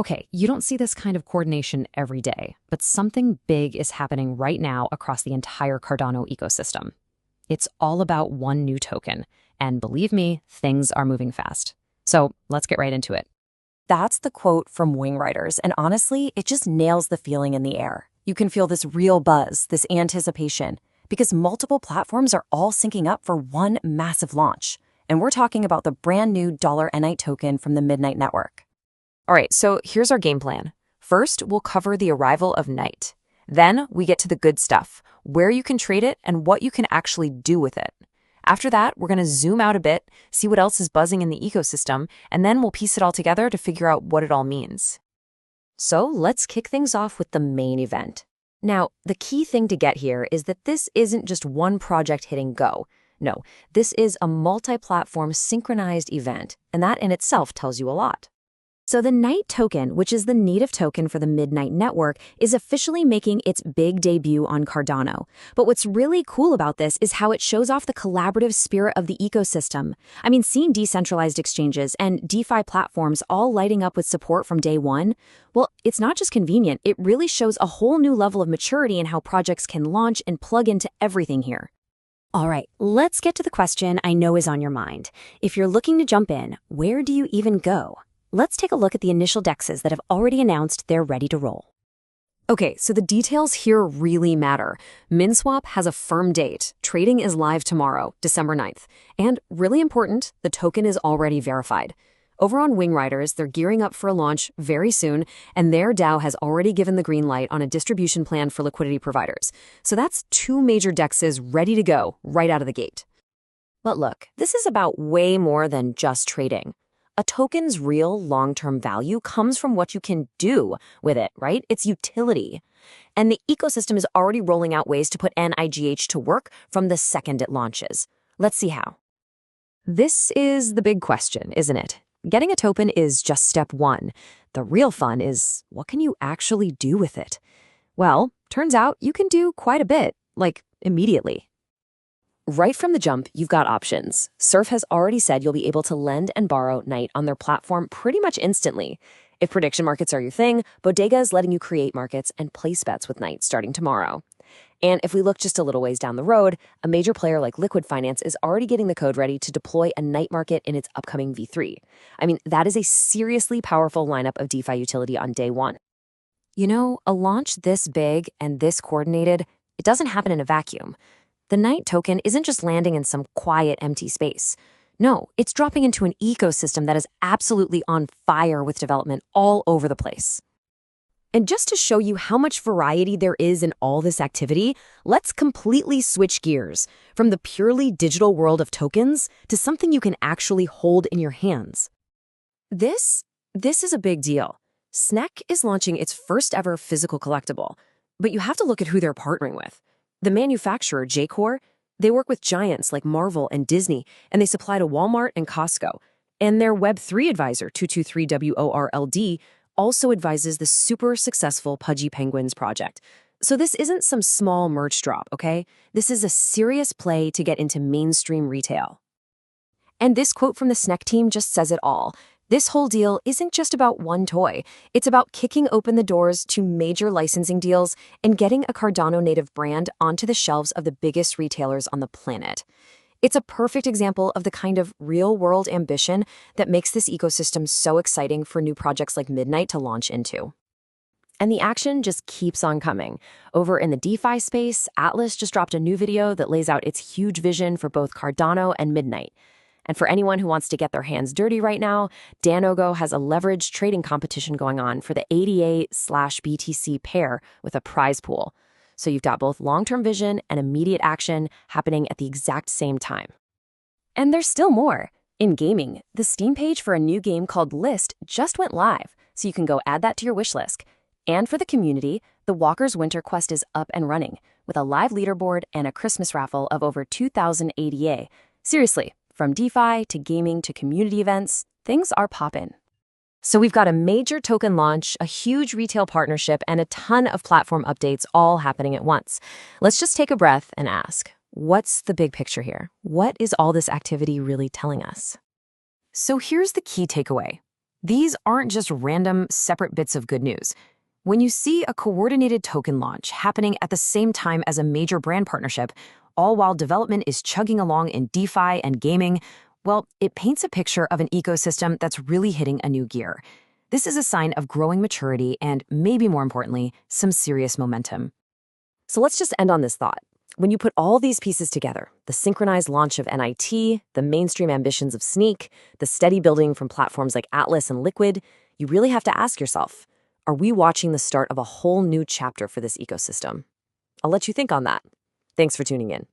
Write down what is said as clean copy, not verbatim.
Okay, you don't see this kind of coordination every day, but something big is happening right now across the entire Cardano ecosystem. It's all about one new token, and believe me, things are moving fast. So let's get right into it. That's the quote from WingRiders, and honestly, it just nails the feeling in the air. You can feel this real buzz, this anticipation, because multiple platforms are all syncing up for one massive launch. And we're talking about the brand new $Midnight token from the Midnight network. All right, so here's our game plan. First, we'll cover the arrival of Night. Then we get to the good stuff, where you can trade it and what you can actually do with it. After that, we're going to zoom out a bit, see what else is buzzing in the ecosystem, and then we'll piece it all together to figure out what it all means. So let's kick things off with the main event. Now, the key thing to get here is that this isn't just one project hitting go. No, this is a multi-platform synchronized event, and that in itself tells you a lot. So the Night token, which is the native token for the Midnight network, is officially making its big debut on Cardano. But what's really cool about this is how it shows off the collaborative spirit of the ecosystem. I mean, seeing decentralized exchanges and DeFi platforms all lighting up with support from day one, well, it's not just convenient, it really shows a whole new level of maturity in how projects can launch and plug into everything here. All right, let's get to the question I know is on your mind. If you're looking to jump in, where do you even go? Let's take a look at the initial dexes that have already announced they're ready to roll. Okay, so the details here really matter. Minswap has a firm date. Trading is live tomorrow, December 9th. And really important, the token is already verified. Over on WingRiders, they're gearing up for a launch very soon, and their DAO has already given the green light on a distribution plan for liquidity providers. So that's two major dexes ready to go right out of the gate. But look, this is about way more than just trading. A token's real long-term value comes from what you can do with it, right? Its utility. And the ecosystem is already rolling out ways to put NIGH to work from the second it launches. Let's see how. This is the big question, isn't it? Getting a token is just step one. The real fun is, what can you actually do with it? Well, turns out you can do quite a bit, like immediately. Right from the jump, you've got options. Surf has already said you'll be able to lend and borrow Night on their platform pretty much instantly. If prediction markets are your thing, Bodega is letting you create markets and place bets with Night starting tomorrow. And if we look just a little ways down the road, a major player like Liqwid Finance is already getting the code ready to deploy a Night market in its upcoming V3. I mean, that is a seriously powerful lineup of DeFi utility on day one. You know, a launch this big and this coordinated, it doesn't happen in a vacuum. The Night token isn't just landing in some quiet, empty space. No, it's dropping into an ecosystem that is absolutely on fire with development all over the place. And just to show you how much variety there is in all this activity, let's completely switch gears from the purely digital world of tokens to something you can actually hold in your hands. This is a big deal. Snek is launching its first ever physical collectible, but you have to look at who they're partnering with. The manufacturer, J-Core, they work with giants like Marvel and Disney, and they supply to Walmart and Costco. And their Web3 advisor, 223WORLD, also advises the super successful Pudgy Penguins project. So this isn't some small merch drop, okay? This is a serious play to get into mainstream retail. And this quote from the Snek team just says it all. This whole deal isn't just about one toy. It's about kicking open the doors to major licensing deals and getting a Cardano native brand onto the shelves of the biggest retailers on the planet. It's a perfect example of the kind of real-world ambition that makes this ecosystem so exciting for new projects like Midnight to launch into. And the action just keeps on coming. Over in the DeFi space, Atlas just dropped a new video that lays out its huge vision for both Cardano and Midnight. And for anyone who wants to get their hands dirty right now, Danogo has a leveraged trading competition going on for the ADA/BTC pair with a prize pool. So you've got both long-term vision and immediate action happening at the exact same time. And there's still more. In gaming, the Steam page for a new game called List just went live, so you can go add that to your wish list. And for the community, the Walker's Winter Quest is up and running, with a live leaderboard and a Christmas raffle of over 2,000 ADA. Seriously, from DeFi to gaming to community events, things are poppin'. So we've got a major token launch, a huge retail partnership, and a ton of platform updates all happening at once. Let's just take a breath and ask, what's the big picture here? What is all this activity really telling us? So here's the key takeaway. These aren't just random, separate bits of good news. When you see a coordinated token launch happening at the same time as a major brand partnership, all while development is chugging along in DeFi and gaming, well, it paints a picture of an ecosystem that's really hitting a new gear. This is a sign of growing maturity and, maybe more importantly, some serious momentum. So let's just end on this thought. When you put all these pieces together, the synchronized launch of NIT, the mainstream ambitions of Snek, the steady building from platforms like Atlas and Liqwid, you really have to ask yourself, are we watching the start of a whole new chapter for this ecosystem? I'll let you think on that. Thanks for tuning in.